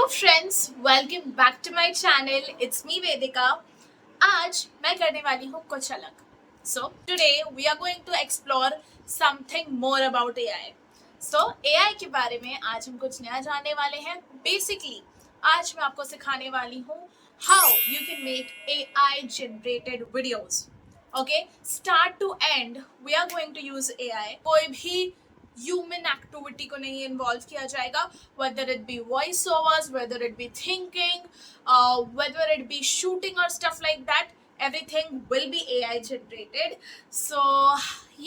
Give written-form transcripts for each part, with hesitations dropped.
Friends, welcome back to my channel. It's me Vedika. आज मैं करने वाली हूँ कुछ अलग. So today we are going to explore something more about AI. So AI के बारे में आज हम कुछ नया जानने वाले हैं. बेसिकली आज मैं आपको सिखाने वाली हूँ how you can make AI generated videos. Okay, start to end we are going to use AI. कोई भी ह्यूमन एक्टिविटी को नहीं इन्वॉल्व किया जाएगा, whether it be voice overs, whether it be thinking, whether it be shooting or stuff like that, everything will be AI generated. So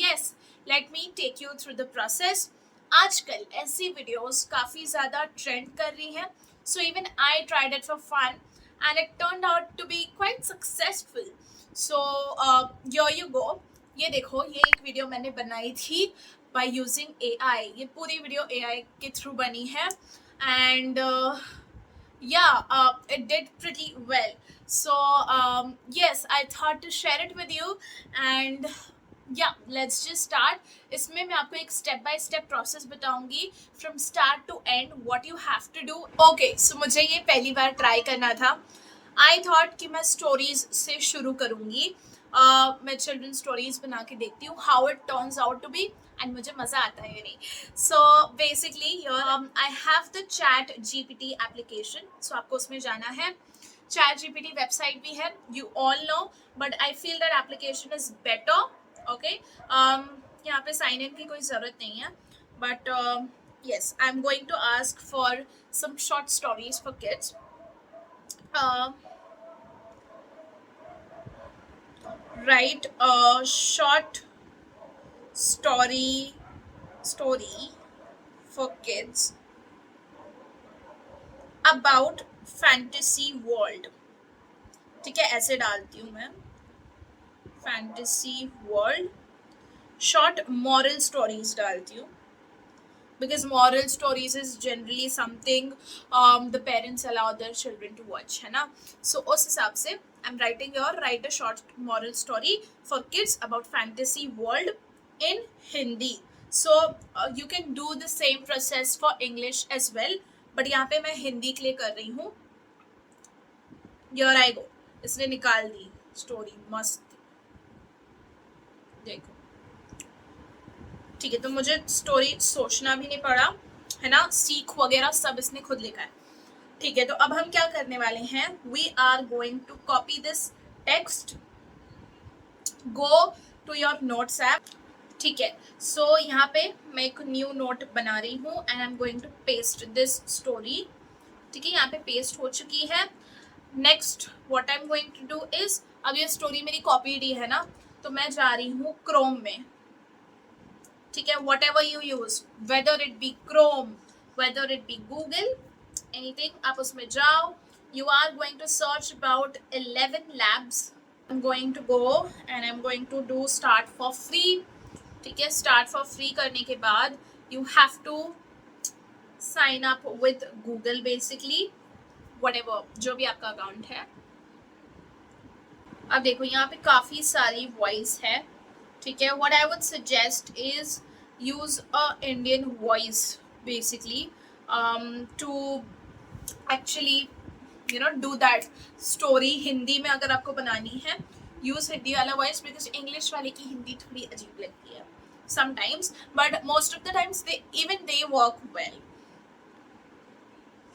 yes, let me take you through the process. आजकल ऐसी videos काफ़ी ज़्यादा trend कर रही हैं. So even I tried it for fun and it turned out to be quite successful. So here you go. ये देखो, ये एक वीडियो मैंने बनाई थी by using AI. ये पूरी वीडियो AI के थ्रू बनी है and it did pretty well. So yes, I thought to share it with you and let's just start. इसमें मैं आपको एक स्टेप बाय स्टेप प्रोसेस बताऊंगी from start to end what you have to do. Okay, so मुझे ये पहली बार try करना था. आई थॉट कि मैं स्टोरीज से शुरू करूंगी. मैं चिल्ड्रन स्टोरीज बना के देखती हूँ how it turns out to be and मुझे मज़ा आता है या नहीं. So basically I have the chat GPT application. So आपको उसमें जाना है. चैट जीपीटी वेबसाइट भी है, you all know, but I feel that application is better. Okay, यहाँ पे साइन इन की कोई ज़रूरत नहीं है, but yes, I'm going to ask for some short stories for kids. Write a short story for kids about fantasy world. ठीक है, ऐसे डालती हूँ मैं, fantasy world. Short moral stories डालती हूँ because moral stories is generally something the parents allow their children to watch, है ना. So उस हिसाब से I'm writing here, write a short moral story for kids about fantasy world in Hindi. So you can do the same process for English as well, but यहाँ पे मैं हिंदी के लिए कर रही हूँ. Here I go. इसने निकाल दी स्टोरी, मस्त. देखो, ठीक है, तो मुझे स्टोरी सोचना भी नहीं पड़ा, है ना. सीख वगैरह सब इसने खुद लिखा है. ठीक है, तो अब हम क्या करने वाले हैं, we are going to copy this text, go to your notes app. ठीक है, सो यहाँ पे मैं एक न्यू नोट बना रही हूँ and I am going to paste this story. ठीक है, यहाँ पे पेस्ट हो चुकी है. Next what I am going to do is, अब ये स्टोरी मेरी कॉपीड ही है ना, तो मैं जा रही हूँ क्रोम में. ठीक है, whatever you use, whether it be Chrome, whether it be Google, anything, आप उसमें जाओ. You are going to search about 11 labs. I am going to go and I am going to do start for free. ठीक है, start for free करने के बाद you have to sign up with Google, basically whatever जो भी आपका account है. अब देखो, यहाँ पे काफ़ी सारी वॉइस है. ठीक है, what I would suggest is use a Indian voice basically to actually do that story. Hindi में अगर आपको बनानी है, use हिंदी वाला voice because English वाले की हिंदी थोड़ी अजीब लगती है sometimes, but most of the times they work well.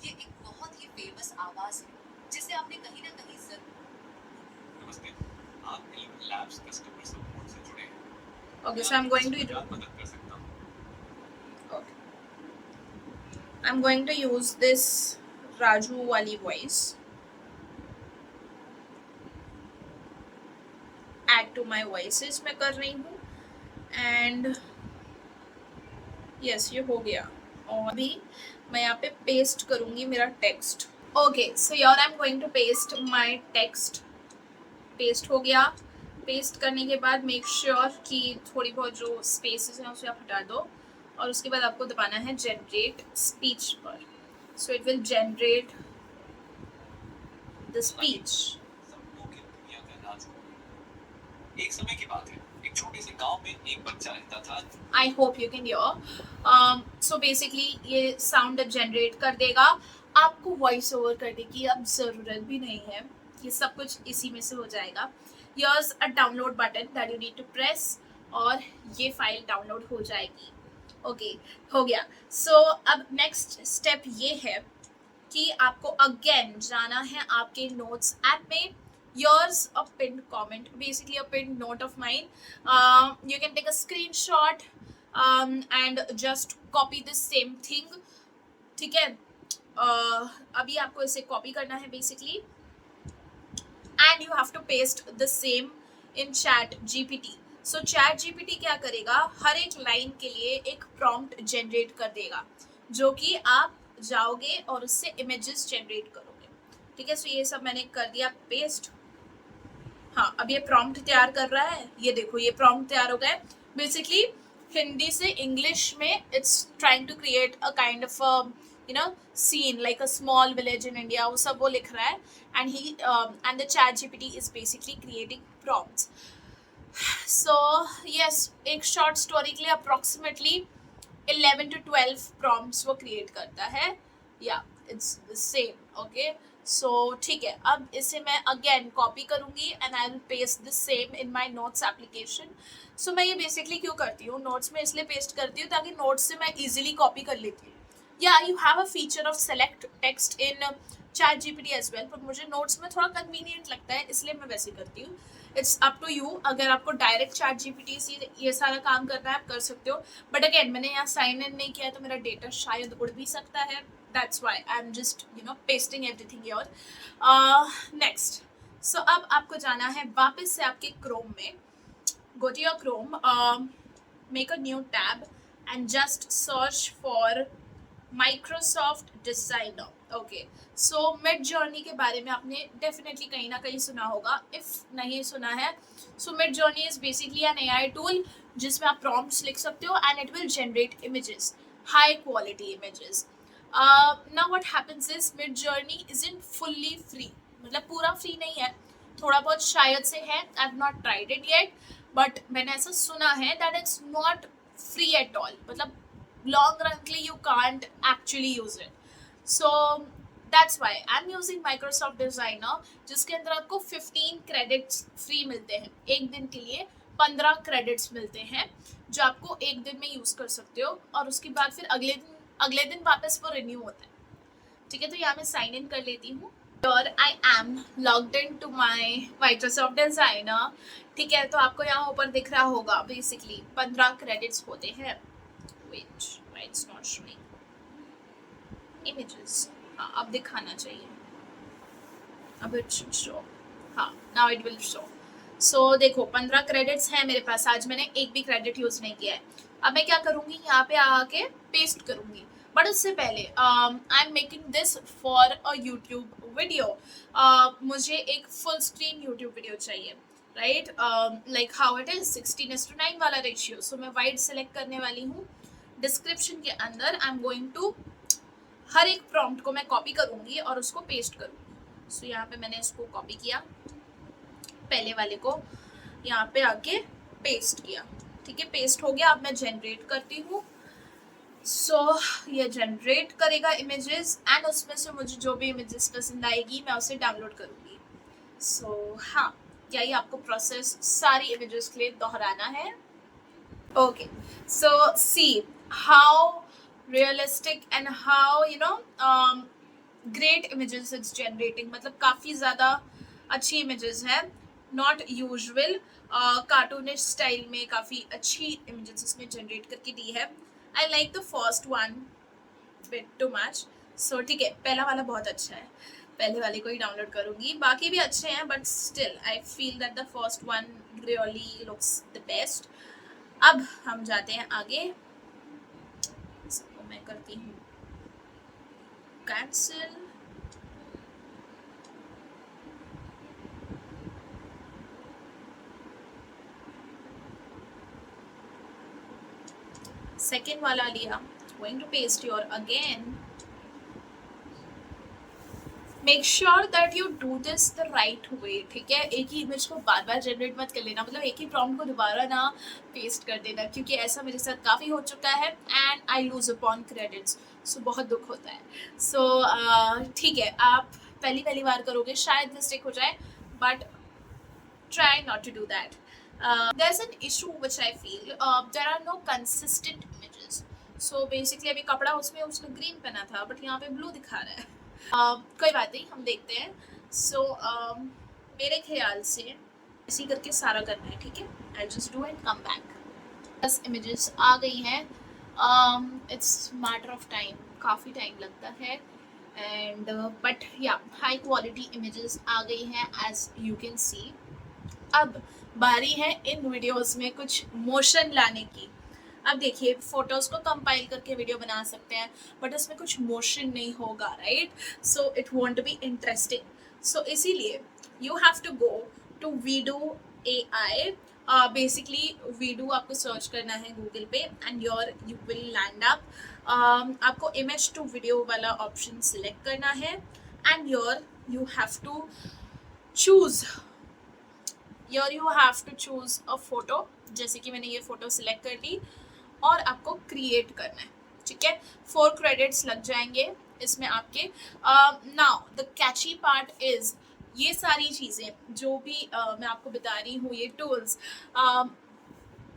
ये एक बहुत ही फेमस आवाज है जिसे आपने कहीं ना कहीं जरूर. नमस्ते, आप 11 Labs कस्टमर सपोर्ट से जुड़े हैं. Okay, so I'm going to मदद कर सकता हूँ. okay. I'm going to use this Raju wali voice. Add to my voices मैं कर रही हूँ and yes, ये हो गया. और अभी मैं यहाँ पे पेस्ट करूँगी मेरा टेक्स्ट. ओके, सो यार I am going to paste my text. Paste हो गया. पेस्ट करने के बाद मेक श्योर कि थोड़ी बहुत जो स्पेसेस हैं उसे आप हटा दो और उसके बाद आपको दबाना है जनरेट स्पीच पर. So it will generate the speech. सबको की दुनिया का राज हो. एक समय की बात है, एक छोटे से गांव में एक बच्चा रहता था. I hope you can hear. So basically ये साउंड जनरेट कर देगा. आपको वॉइस ओवर करने की अब ज़रूरत भी नहीं है, ये सब कुछ इसी में से हो जाएगा. Here's a download button that you need to press और ये फाइल डाउनलोड हो जाएगी. ओके, हो गया. सो अब नेक्स्ट स्टेप ये है कि आपको अगेन जाना है आपके नोट्स ऐप में. Yours a pinned comment, basically a pinned note of mine. You can take a screenshot and just copy the same thing. ठीक है, अभी आपको इसे कॉपी करना है basically, and you have to paste the same in ChatGPT. So ChatGPT क्या करेगा, हर एक लाइन के लिए एक प्रॉम्प्ट जनरेट कर देगा, जो कि आप जाओगे और उससे इमेजेस जनरेट करोगे. ठीक है, सो ये सब मैंने कर दिया पेस्ट. हाँ, अब ये प्रॉम्प्ट तैयार कर रहा है, ये देखो ये प्रॉम्प्ट तैयार हो गया है. बेसिकली हिंदी से इंग्लिश में it's trying to create a kind of scene like a small village in India, वो सब वो लिख रहा है. And the chat GPT is basically creating prompts. So yes, एक short story के लिए approximately 11 to 12 prompts वो create करता है. Yeah, it's the same. Okay, so ठीक है, अब इसे मैं again copy करूँगी and I will paste the same in my notes application. So मैं ये basically क्यों करती हूँ, notes में इसलिए paste करती हूँ ताकि notes से मैं easily copy कर लेती हूँ. Yeah, you have a feature of select text in chat GPT as well, पर मुझे notes में थोड़ा convenient लगता है, इसलिए मैं वैसे करती हूँ. It's up to you, अगर आपको डायरेक्ट चैट जीपीटी से ये सारा काम करना है आप कर सकते हो, बट अगेन मैंने यहाँ साइन इन नहीं किया है तो मेरा डेटा शायद उड़ भी सकता है. That's why I'm just pasting everything here. Next, so अब आपको जाना है वापस से आपके क्रोम में. Go to your Chrome, make a new tab and just search for Microsoft Designer. Okay, so mid journey के बारे में आपने डेफिनेटली कहीं ना कहीं सुना होगा. इफ़ नहीं सुना है, so Midjourney is basically an AI tool जिसमें आप प्रॉम्प्ट्स लिख सकते हो and it will generate images, high quality images. Now what happens is Midjourney isn't fully free, मतलब पूरा फ्री नहीं है, थोड़ा बहुत शायद से है. I have not tried it yet, but मैंने ऐसा सुना है that it's not free at all, मतलब long run के लिए you can't actually use it. So that's why I'm using Microsoft Designer, जिसके अंदर आपको 15 क्रेडिट्स फ्री मिलते हैं. एक दिन के लिए 15 क्रेडिट्स मिलते हैं जो आपको एक दिन में यूज़ कर सकते हो, और उसके बाद फिर अगले दिन वापस वो रिन्यू होता है. ठीक है, तो यहाँ मैं साइन इन कर लेती हूँ और I am logged into my Microsoft Designer. ठीक है, तो आपको यहाँ ऊपर दिख रहा होगा बेसिकली 15 क्रेडिट्स होते हैं. Wait, why it's not showing images? हाँ, अब दिखाना चाहिए, अब it should show. हाँ, now it will show. So देखो 15 क्रेडिट्स हैं मेरे पास. आज मैंने एक भी क्रेडिट यूज़ नहीं किया है. अब मैं क्या करूँगी, यहाँ पे आके पेस्ट करूँगी, बट उससे पहले I am making this for a YouTube video. मुझे एक फुल स्क्रीन यूट्यूब वीडियो चाहिए, right, like how it is 16:9 वाला रेशियो. सो मैं वाइड सेलेक्ट करने वाली हूँ. डिस्क्रिप्शन के अंदर आई एम गोइंग टू हर एक प्रॉम्प्ट को मैं कॉपी करूँगी और उसको पेस्ट करूँगी. सो यहाँ पे मैंने इसको कॉपी किया, पहले वाले को यहाँ पे आके पेस्ट किया. ठीक है, पेस्ट हो गया. अब मैं जनरेट करती हूँ. सो ये जनरेट करेगा इमेजेस एंड उसमें से मुझे जो भी इमेजेस पसंद आएगी मैं उसे डाउनलोड करूँगी. सो हाँ, यही आपको प्रोसेस सारी इमेजेस के लिए दोहराना है. Okay, so see how realistic and how great images it's generating. मतलब काफ़ी ज़्यादा अच्छी images है, not usual, कार्टूनिश स्टाइल में काफ़ी अच्छी images इसमें जनरेट करके दी है. I like the first one bit too much. So ठीक है, पहला वाला बहुत अच्छा है, पहले वाले को ही डाउनलोड करूँगी. बाकी भी अच्छे हैं but still I feel that the first one really looks the best. अब हम जाते हैं आगे. मैं करती हूँ कैंसिल. सेकेंड वाला लिया, going to paste your again. Make sure that you do this the right way. ठीक है, एक ही इमेज को बार बार जनरेट मत कर लेना, मतलब एक ही प्रॉम्प्ट को दोबारा ना पेस्ट कर देना, क्योंकि ऐसा मेरे साथ काफ़ी हो चुका है and I lose upon credits. So बहुत दुख होता है. सो ठीक है, आप पहली बार करोगे, शायद मिस्टेक हो जाए, but try not to do that. There's an issue which I feel, there are no consistent images. So basically अभी कपड़ा उसमें उसने ग्रीन पहना था, बट यहाँ पे ब्लू दिखा रहा है. कोई बात नहीं, हम देखते हैं. सो मेरे ख्याल से ऐसे ही करके सारा करना है, ठीक है. I'll just do and come back. 10 images आ गई हैं. It's matter of time, काफ़ी टाइम लगता है. एंड बट या हाई क्वालिटी इमेजेस आ गई हैं, एज यू कैन सी. अब बारी है इन वीडियोस में कुछ मोशन लाने की. अब देखिए, फोटोज को कंपाइल करके वीडियो बना सकते हैं, बट उसमें कुछ मोशन नहीं होगा, right. So it won't be interesting. So इसीलिए you have to go to Vidu AI. Basically Vidu आपको सर्च करना है गूगल पे, and you will land up. आपको इमेज टू वीडियो वाला ऑप्शन सिलेक्ट करना है, and you have to choose a photo. जैसे कि मैंने ये फोटो सिलेक्ट कर ली, और आपको क्रिएट करना है, ठीक है. 4 क्रेडिट्स लग जाएंगे इसमें आपके. Now the catchy part is, ये सारी चीज़ें जो भी मैं आपको बता रही हूँ, ये टूल्स,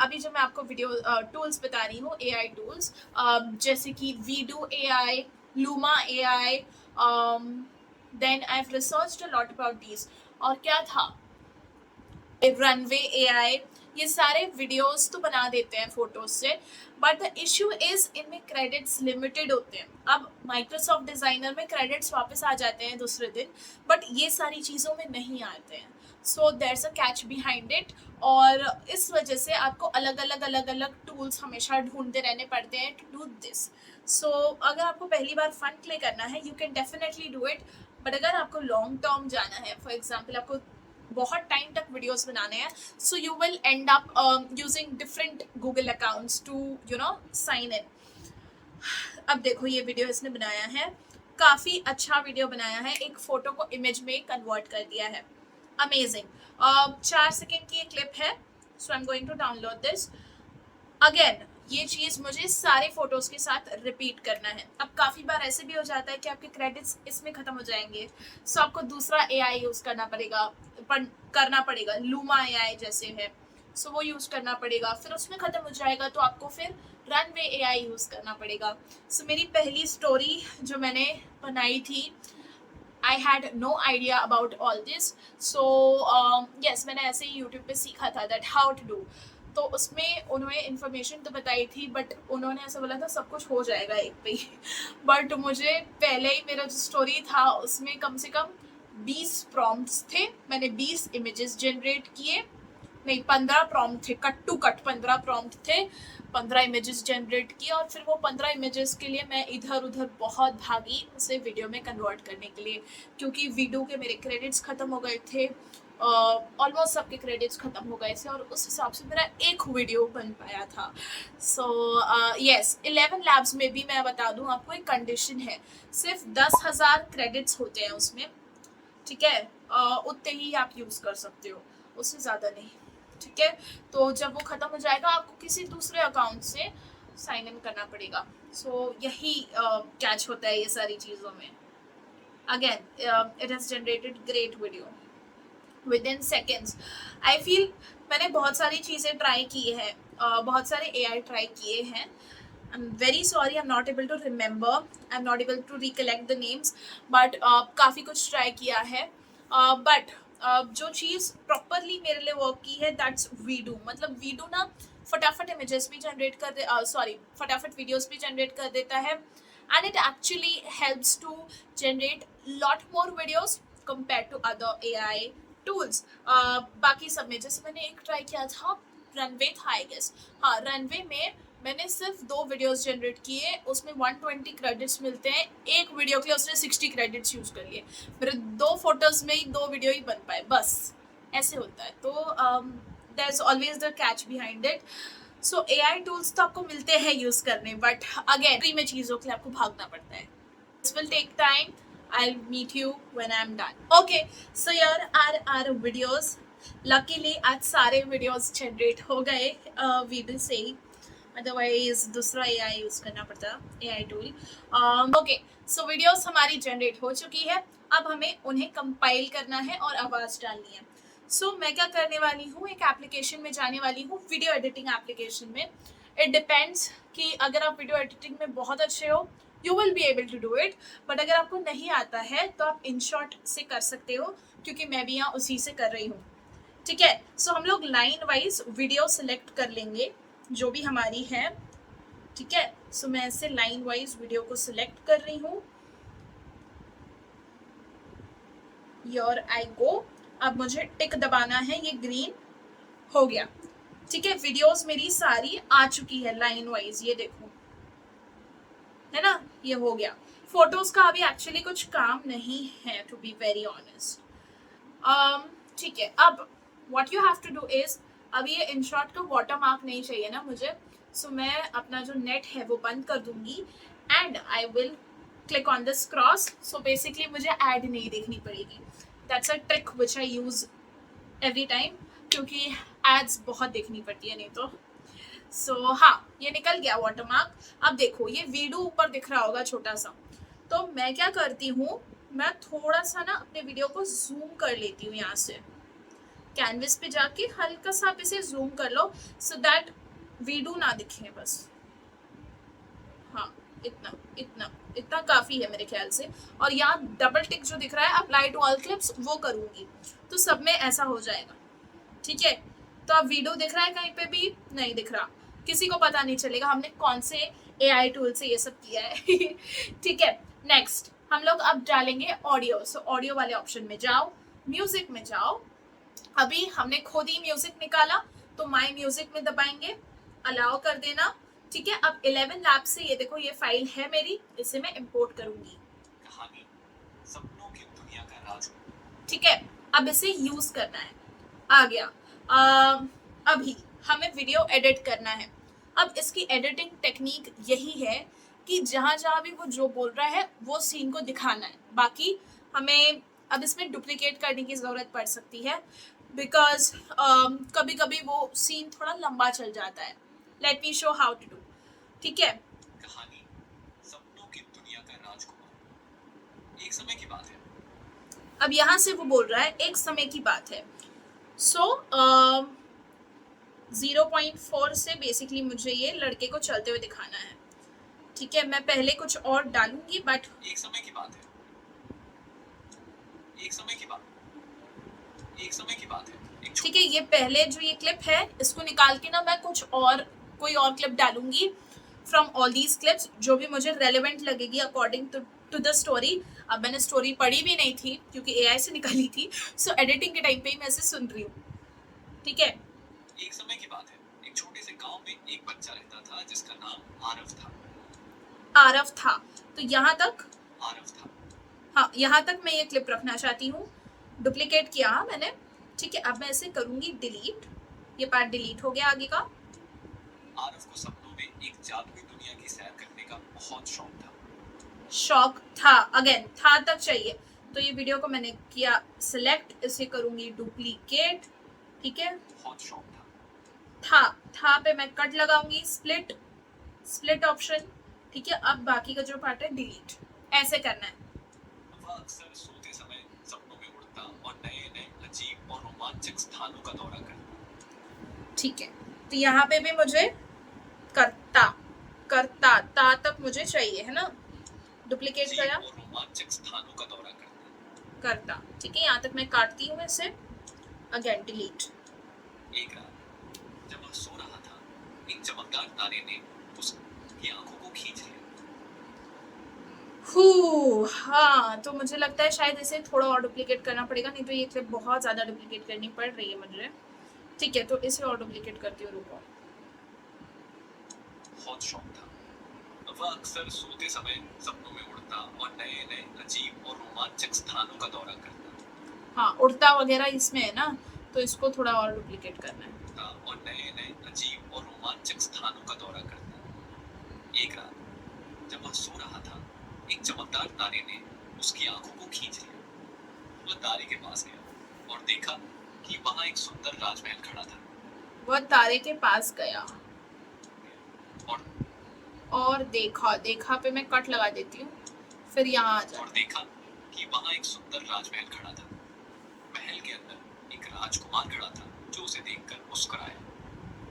अभी जो मैं आपको वीडियो टूल्स बता रही हूँ, AI टूल्स, जैसे कि Vidu AI, Luma AI, then I have researched a lot about these. और क्या था, रनवे AI, ये सारे वीडियोस तो बना देते हैं फोटोज से, बट द इशू इज इनमें क्रेडिट्स लिमिटेड होते हैं. अब माइक्रोसॉफ्ट डिजाइनर में क्रेडिट्स वापस आ जाते हैं दूसरे दिन, बट ये सारी चीज़ों में नहीं आते हैं. So there's a catch behind it. और इस वजह से आपको अलग अलग टूल्स हमेशा ढूंढते रहने पड़ते हैं टू डू दिस. सो अगर आपको पहली बार फन प्ले करना है, you can definitely do it. But अगर आपको लॉन्ग टर्म जाना है, फॉर एग्जाम्पल आपको बहुत टाइम तक वीडियोस बनाने हैं, so you will end up using different Google accounts to sign in. अब देखो, ये वीडियो इसने बनाया है, काफ़ी अच्छा वीडियो बनाया है. एक फ़ोटो को इमेज में कन्वर्ट कर दिया है. अमेजिंग. 4 सेकेंड की ये क्लिप है. So I am going to download this. Again ये चीज़ मुझे सारे फोटोज के साथ रिपीट करना है. अब काफ़ी बार ऐसे भी हो जाता है कि आपके क्रेडिट्स इसमें ख़त्म हो जाएंगे, सो आपको दूसरा AI यूज़ करना पड़ेगा. लूमा AI जैसे है, सो वो यूज़ करना पड़ेगा. फिर उसमें ख़त्म हो जाएगा तो आपको फिर रनवे AI यूज़ करना पड़ेगा. सो मेरी पहली स्टोरी जो मैंने बनाई थी, I had no idea about all this. So yes, मैंने ऐसे ही YouTube पे सीखा था that how to do. तो उसमें उन्होंने इन्फॉर्मेशन तो बताई थी, बट उन्होंने ऐसा बोला था सब कुछ हो जाएगा एक पे ही. बट मुझे पहले ही, मेरा जो स्टोरी था उसमें कम से कम 20 प्रॉम्प्ट्स थे. मैंने 20 इमेजेस जनरेट किए, नहीं 15 प्रॉम्प्ट थे, कट टू कट 15 प्रॉम्प्ट थे, 15 इमेजेस जनरेट किए. और फिर वो 15 इमेजेस के लिए मैं इधर उधर बहुत भागी उसे वीडियो में कन्वर्ट करने के लिए, क्योंकि वीडियो के मेरे क्रेडिट्स ख़त्म हो गए थे. ऑलमोस्ट सबके क्रेडिट्स ख़त्म हो गए थे, और उस हिसाब से मेरा एक वीडियो बन पाया था. सो येस, 11 लैब्स में भी मैं बता दूं आपको, एक कंडीशन है, सिर्फ 10,000 क्रेडिट्स होते हैं उसमें, ठीक है. उतने ही आप यूज़ कर सकते हो, उससे ज़्यादा नहीं, ठीक है. तो जब वो ख़त्म हो जाएगा, आपको किसी दूसरे अकाउंट से साइन इन करना पड़ेगा. सो यही कैच होता है ये सारी चीज़ों में. Again it has generated great video within seconds. I feel मैंने बहुत सारी चीज़ें ट्राई की है, बहुत सारे AI ट्राई किए हैं. I am very sorry, I am not able to remember, I am not able to recollect the names, but काफ़ी कुछ ट्राई किया है. बट जो चीज़ प्रॉपरली मेरे लिए वर्क की है, दैट्स वीडो. मतलब वीडो ना फटाफट इमेजेस भी जनरेट कर दे, फटाफट वीडियोस भी जनरेट कर देता है, and it actually helps to generate lot more videos compare to other AI tools. बाकी सब में, जैसे मैंने एक ट्राई किया था, रनवे था आई गेस. हाँ, रनवे में मैंने सिर्फ 2 वीडियोस जनरेट किए, उसमें 120 क्रेडिट्स मिलते हैं. एक वीडियो के लिए उसने 60 क्रेडिट्स यूज़ कर लिए. मेरे 2 फोटोज़ में ही 2 वीडियो ही बन पाए, बस ऐसे होता है. तो there is always the catch behind it. So AI tools तो आपको मिलते हैं यूज़ करने, बट अगेन फ्री में चीज़ों के लिए आपको भागना पड़ता है. This will take time. I'll meet you when I'm done. Okay, so here are our videos. Luckily आज सारे videos generate हो गए वीडियो से ही. अदरवाइज दूसरा एआई यूज करना पड़ता, एआई टूल। ओके, सो वीडियोस हमारी जनरेट हो चुकी है, अब हमें उन्हें कंपाइल करना है और आवाज डालनी है। सो मैं क्या करने वाली हूँ, एक एप्लीकेशन में जाने वाली हूँ, वीडियो एडिटिंग एप्लीकेशन में। इट डिपेंड्स कि अगर आप वीडियो एडिटिंग में बहुत अच्छे हो, you will be able to do it, but अगर आपको नहीं आता है तो आप InShot से कर सकते हो, क्योंकि मैं भी यहाँ उसी से कर रही हूँ। ठीक है, सो हम लोग लाइन वाइज वीडियो सेलेक्ट कर लेंगे जो भी हमारी है। ठीक है, सो मैं ऐसे लाइन वाइज वीडियो को सिलेक्ट कर रही हूँ। योर आई गो। अब मुझे टिक दबाना है, ये ग्रीन हो गया। ठीक है, वीडियोस मेरी सारी आ चुकी है लाइन वाइज, ये देखो, है ना, ये हो गया। फोटोज का अभी एक्चुअली कुछ काम नहीं है, टू बी वेरी ऑनेस्ट। ठीक है, अब what you have to do is, अभी ये InShot का वाटर मार्क नहीं चाहिए ना मुझे, सो मैं अपना जो नेट है वो बंद कर दूंगी and I will click on this cross. So basically मुझे ऐड नहीं देखनी पड़ेगी। That's a trick which I use every time, क्योंकि एड्स बहुत देखनी पड़ती है नहीं तो। सो हाँ, ये निकल गया वाटर मार्क। अब देखो ये वीडियो ऊपर दिख रहा होगा छोटा सा, तो मैं क्या करती हूँ, मैं थोड़ा सा ना अपने वीडियो को जूम कर लेती हूँ। यहाँ से कैनवस पे जाके हल्का सा आप इसे जूम कर लो, सो दैट वीडियो ना दिखे बस। हाँ, इतना इतना इतना काफी है मेरे ख्याल से। और यहाँ डबल टिक जो दिख रहा है, अप्लाई टू ऑल क्लिप्स, वो करूंगी तो सब में ऐसा हो जाएगा। ठीक है, तो अब वीडियो दिख रहा है, कहीं पे भी नहीं दिख रहा, किसी को पता नहीं चलेगा हमने कौन से एआई टूल से ये सब किया है। ठीक है, नेक्स्ट हम लोग अब डालेंगे ऑडियो। सो ऑडियो वाले ऑप्शन में जाओ, म्यूजिक में जाओ। अभी हमने खुद ही म्यूजिक निकाला, तो माई म्यूजिक में दबाएंगे, अलाउ कर देना। ठीक है, अब 11 लैब से ये देखो, ये फाइल है मेरी, इसे मैं इंपोर्ट करूंगी। कहानी सपनों की दुनिया का राज। ठीक है, अब इसे यूज करना है, आ गया। अभी हमें वीडियो एडिट करना है। अब इसकी एडिटिंग टेक्निक यही है कि जहां जहां भी वो जो बोल रहा है वो सीन को दिखाना है, बाकी हमें अब इसमें डुप्लीकेट करने की ज़रूरत पड़ सकती है, बिकॉज कभी कभी वो सीन थोड़ा लंबा चल जाता है। Let me show how to do. ठीक है, कहानी सपनों की दुनिया का राजकुमार। एक समय की बात है। अब यहाँ से वो बोल रहा है एक समय की बात है। सो 0.4 से बेसिकली मुझे ये लड़के को चलते हुए दिखाना है। ठीक है, मैं पहले कुछ और डालूंगी, बट एक समय की बात है। एक समय की बात। एक समय की बात है। ठीक है, ये पहले जो ये क्लिप है इसको निकाल के ना मैं कुछ और, कोई और क्लिप डालूंगी फ्रॉम ऑल दीज क्लिप्स, जो भी मुझे रेलेवेंट लगेगी अकॉर्डिंग टू द स्टोरी। अब मैंने स्टोरी पढ़ी भी नहीं थी क्योंकि एआई से निकाली थी, सो एडिटिंग के टाइम पे ही मैं इसे सुन रही हूँ। ठीक है, एक समय की बात है। एक छोटे से गांव में एक बच्चा रहता था जिसका नाम आरव था। आरव था, तो यहाँ तक, आरव था। हाँ यहाँ तक मैं ये क्लिप रखना चाहती हूँ। डुप्लीकेट किया मैंने। ठीक है, अब मैं इसे करूंगी डिलीट। ये पार्ट डिलीट हो गया आगे का। आरव को सपनों में एक जादुई दुनिया की सैर करने का बहुत शौक था। शौक था, अगेन था तक चाहिए, तो ये वीडियो को मैंने किया सिलेक्ट, इसे करूंगी डुप्लीकेट। ठीक है, बहुत शौक था पे मैं कट लगाऊंगी, स्प्लिट ऑप्शन। ठीक है, अब बाकी का जो पार्ट है डिलीट, ऐसे करना है। वह अक्सर सोते समय सपनों में उड़ता और नए नए अजीब और रोमांचक स्थानों का दौरा करता। ठीक है, तो यहाँ पे भी मुझे करता ता तक मुझे चाहिए, है ना, डुप्लीकेट अजीब गया, और रोमांचक स्थानों का दौरा करता। करता। ठीक है, यहाँ तक मैं काटती हूँ इसे, अगेन डिलीट। एक रात जब वह सो रहा था, एक चमकदार तारे ने उसकी आंखों को खींच लिया। हाँ, तो मुझे लगता है शायद इसे थोड़ा और डुप्लीकेट करना पड़ेगा, नहीं तो ये क्लिप बहुत ज्यादा डुप्लीकेट करनी पड़ रही है मुझे। ठीक है, तो इसे और डुप्लीकेट करती हूँ, रुको। बहुत शौक था। वह अक्सर सोते समय सपनों में उड़ता और नए नए अजीब और रोमांचक स्थानों का दौरा करता। हाँ, उड़ता वगैरह इसमें है ना, तो इसको थोड़ा और डुप्लीकेट करना है। और नए नए अजीब और रोमांचक स्थानों का दौरा करता। एक रात जब वह सो रहा था, एक चमकदार तारे ने उसकी आंखों को खींच लिया। वह तारे के पास गया और देखा कि वहां एक सुंदर राजमहल खड़ा था। वह तारे के पास गया, और देखा पे मैं कट लगा देती हूँ, फिर यहाँ आ जाओ। और देखा कि वहां एक सुंदर राजमहल खड़ा था। महल के अंदर एक राजकुमार खड़ा था जो उसे देखकर मुस्कुराया।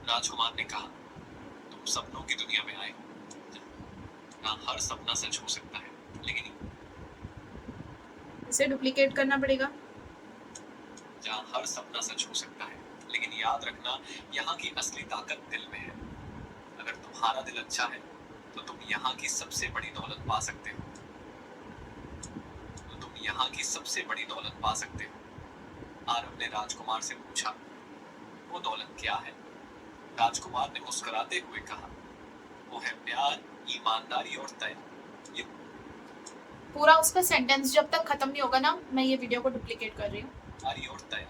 राजकुमार ने कहा, तुम सपनों की दुनिया में आए हो जहाँ हर सपना सच हो सकता है, लेकिन इसे डुप्लीकेट करना पड़ेगा। जहाँ हर सपना सच हो सकता है, लेकिन याद रखना, यहाँ की असली ताकत दिल में है। अगर तुम्हारा दिल अच्छा है तो तुम यहाँ की सबसे बड़ी दौलत पा सकते हो। आरव ने राजकुमार से पूछा, वो दौलत क्या है? राजकुमार ने मुस्कुराते हुए कहा, वो है प्यार, ईमानदारी और दया। ये पूरा उसका सेंटेंस जब तक खत्म नहीं होगा ना, मैं ये वीडियो को डुप्लीकेट कर रही हूँ। ईमानदारी और दया,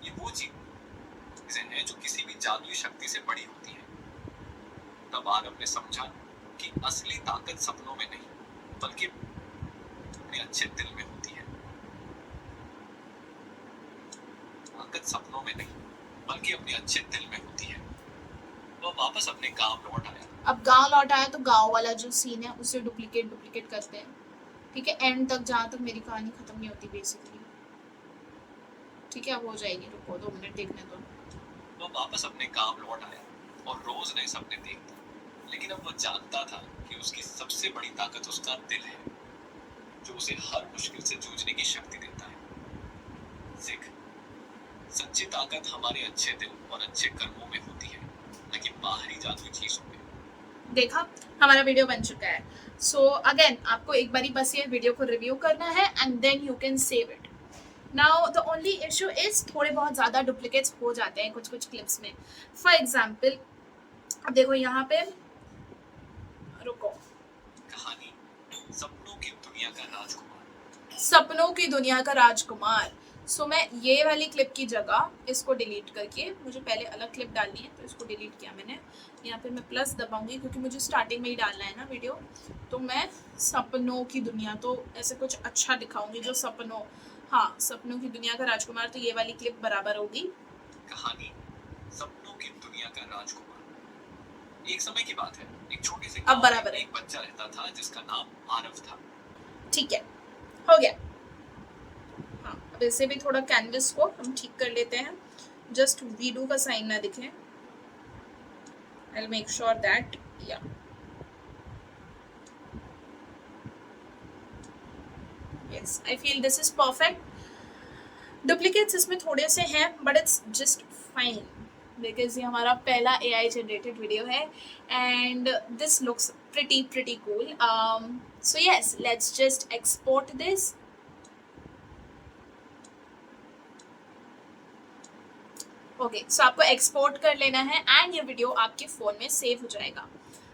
ये वो चीजें हैं जो किसी भी जादुई शक्ति से बड़ी होती है। तब आरव ने समझा कि असली ताकत सपनों में नहीं, बल्कि अपने अच्छे दिल में होती है। ताकत सपनों में नहीं, बल्कि अपने अच्छे दिल में होती है। वह वापस अपने गांव लौट आया। अब गांव लौट आया तो गांव वाला जो सीन है उसे डुप्लीकेट करते हैं, ठीक है, एंड तक, जहाँ तक मेरी कहानी खत्म नहीं होती बेसिकली। ठीक है, अब हो जाएगी, रुको 2 मिनट देखने दो। वह वापस अपने गांव लौट आया और रोज नए सपने देखता, लेकिन अब वह जानता था कि उसकी सबसे बड़ी ताकत उसका दिल है, जो उसे हर मुश्किल से जूझने की शक्ति देता है। सीख, सच्ची ताकत हमारे अच्छे दिल और अच्छे कर्मों में होती है, न कि बाहरी जादुई चीजों में। देखा, हमारा वीडियो बन चुका है। सो अगेन आपको एक बारी बस ये वीडियो को रिव्यू करना है and then you can save it. Now the only issue is थोड़े बहुत ज़्यादा डुप्लीकेट्स हो जाते हैं कुछ क्लिप्स में। फॉर एग्जाम्पल, अब देखो यहाँ पे, रुको, कहानी सपनों की दुनिया का राजकुमार। सपनों की दुनिया का राजकुमार। सो मैं ये वाली क्लिप की जगह इसको डिलीट करके, मुझे पहले अलग क्लिप डालनी है तो इसको डिलीट किया मैंने। यहाँ पे मैं प्लस दबाऊंगी क्योंकि मुझे स्टार्टिंग में ही डालना है ना वीडियो, तो मैं सपनों की दुनिया, तो ऐसे कुछ अच्छा दिखाऊंगी जो सपनों, हाँ, सपनों की दुनिया का राजकुमार, तो ये वाली क्लिप बराबर होगी। कहानी सपनों की दुनिया का राजकुमार। एक समय की बात है, एक छोटे से अब गांव बराबर में है। एक बच्चा रहता था जिसका नाम आरव था। ठीक है, हो गया। हाँ, अब इसे भी थोड़ा कैनवस को हम ठीक कर लेते हैं, जस्ट वीडू का साइन ना दिखे। I'll make sure that, yeah. Yes, I feel this is perfect. Duplicates इसमें थोड़े से हैं, but it's just fine because ये हमारा पहला AI generated video है and this looks pretty cool. So yes, let's just export this. Okay, so आपको export कर लेना है एंड ये वीडियो आपके फ़ोन में सेव हो जाएगा।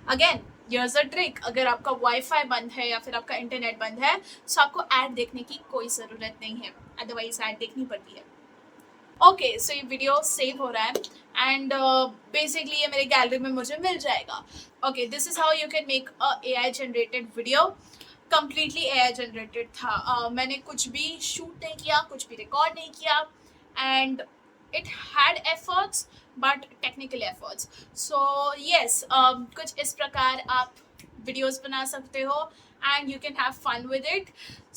अगेन हियर्स अ ट्रिक, अगर आपका वाईफाई बंद है या फिर आपका इंटरनेट बंद है तो आपको ऐड देखने की कोई ज़रूरत नहीं है, अदरवाइज ऐड देखनी पड़ती है। ओके, सो ये वीडियो सेव हो रहा है एंड बेसिकली ये मेरे गैलरी में मुझे मिल जाएगा। Okay, this is how you can make a AI generated video. Completely AI generated था। मैंने कुछ भी शूट नहीं किया, कुछ भी रिकॉर्ड नहीं किया and it had efforts but technical efforts. So yes, कुछ इस प्रकार आप वीडियोस बना सकते हो and you can have fun with it.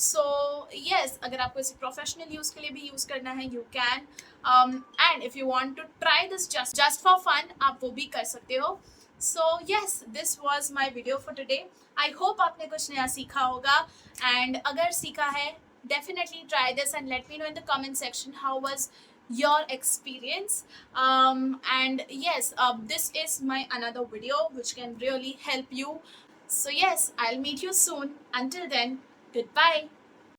So yes, अगर आपको इसे प्रोफेशनल यूज़ के लिए भी यूज़ करना है you can, and if you want to try this just for fun, आप वो भी कर सकते हो। So yes, this was my video for today. I hope आपने कुछ नया सीखा होगा and अगर सीखा है definitely try this and let me know in the comment section how was your experience. And yes, this is my another video which can really help you. So yes, I'll meet you soon. Until then, goodbye.